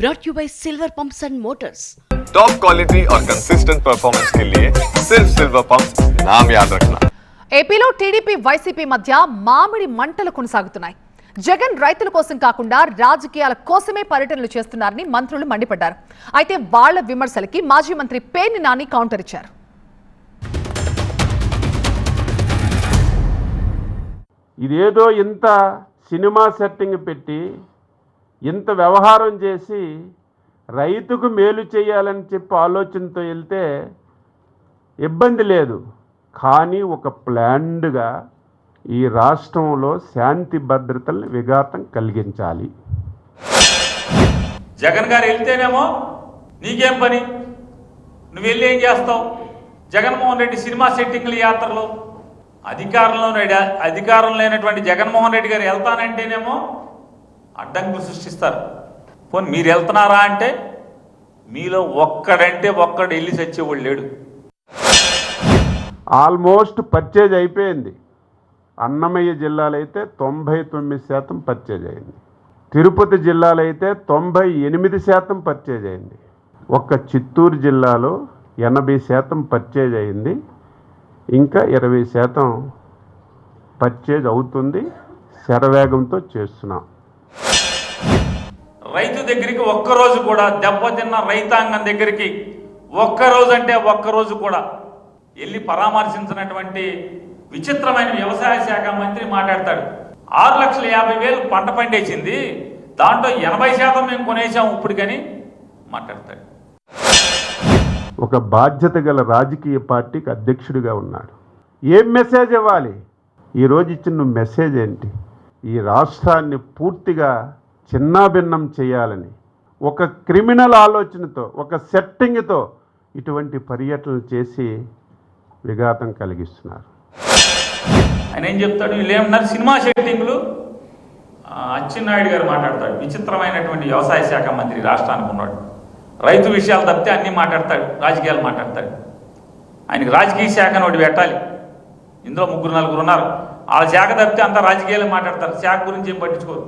brought to you by Silver Pumps and Motors. Top quality और consistent performance के लिए सिर्फ सिल्वर पंप्स नाम याद रखना. ఏపీలో టీడీపీ వైసీపీ మధ్య మామిడి మంటలు కొనసాగుతున్నాయి. జగన్ రైతుల కోసం కాకుండా రాజకీయాల కోసమే పర్యటనలు చేస్తున్నారని మంత్రులు మండిపడ్డారు. అయితే వాళ్ల విమర్శలకి మాజీ మంత్రి పేర్ని నాని కౌంటర్ ఇచ్చారు. ఇదేదో ఇంత సినిమా సెట్టింగ్ పెట్టి ఇంత వ్యవహారం చేసి రైతుకు మేలు చేయాలని చెప్పి ఆలోచనతో వెళ్తే ఇబ్బంది లేదు. కానీ ఒక ప్లాన్డ్గా ఈ రాష్ట్రంలో శాంతి భద్రతలను విఘాతం కలిగించాలి. జగన్ గారు వెళ్తేనేమో నీకేం పని, నువ్వు వెళ్ళి ఏం చేస్తావు? జగన్మోహన్ రెడ్డి సినిమా సెట్టింగ్ల యాత్రలో అధికారం లేనటువంటి జగన్మోహన్ రెడ్డి గారు వెళ్తానంటేనేమో అడ్డంకులు సృష్టిస్తారు. పోనీ మీరు వెళ్తున్నారా అంటే మీలో ఒక్కడంటే ఒక్కడు వెళ్ళి చచ్చేవాళ్ళు లేడు. ఆల్మోస్ట్ పర్చేజ్ అయిపోయింది. అన్నమయ్య జిల్లాలో అయితే 99% పర్చేజ్ అయింది. తిరుపతి జిల్లాలో అయితే 98% పర్చేజ్ అయింది. ఒక్క చిత్తూరు జిల్లాలో 80% పర్చేజ్ అయింది. ఇంకా 20% పర్చేజ్ అవుతుంది. శరవేగంతో చేస్తున్నాం. రైతు దగ్గరికి ఒక్కరోజు కూడా, దెబ్బతిన్న రైతాంగం దగ్గరికి ఒక్కరోజు అంటే ఒక్కరోజు కూడా వెళ్ళి పరామర్శించినటువంటి విచిత్రమైన వ్యవసాయ శాఖ మంత్రి మాట్లాడతాడు. 6,50,000 పంట పండేసింది, దాంట్లో 80% మేము కొనేసాం ఇప్పుడు కానీ మాట్లాడతాడు. ఒక బాధ్యత గల రాజకీయ పార్టీకి అధ్యక్షుడిగా ఉన్నాడు. ఏం మెసేజ్ ఇవ్వాలి? ఈరోజు ఇచ్చిన మెసేజ్ ఏంటి? ఈ రాష్ట్రాన్ని పూర్తిగా చిన్నాభిన్నం చేయాలని ఒక క్రిమినల్ ఆలోచనతో, ఒక సెట్టింగ్తో ఇటువంటి పర్యటనలు చేసి విఘాతం కలిగిస్తున్నారు. ఆయన ఏం చెప్తాడు? వీళ్ళు ఏమన్నారు? సినిమా సెట్టింగ్లు. అచ్చెన్నాయుడు గారు మాట్లాడతాడు. విచిత్రమైనటువంటి వ్యవసాయ శాఖ మంత్రి రాష్ట్రానికి ఉన్నాడు. రైతు విషయాలు తప్పితే అన్నీ మాట్లాడతాడు, రాజకీయాలు మాట్లాడతాడు. ఆయనకి రాజకీయ శాఖను ఒకటి పెట్టాలి. ఇందులో 3-4 ఉన్నారు. వాళ్ళ శాఖ తప్పితే అంతా రాజకీయాలు మాట్లాడతారు. శాఖ గురించి ఏం పట్టించుకోరు.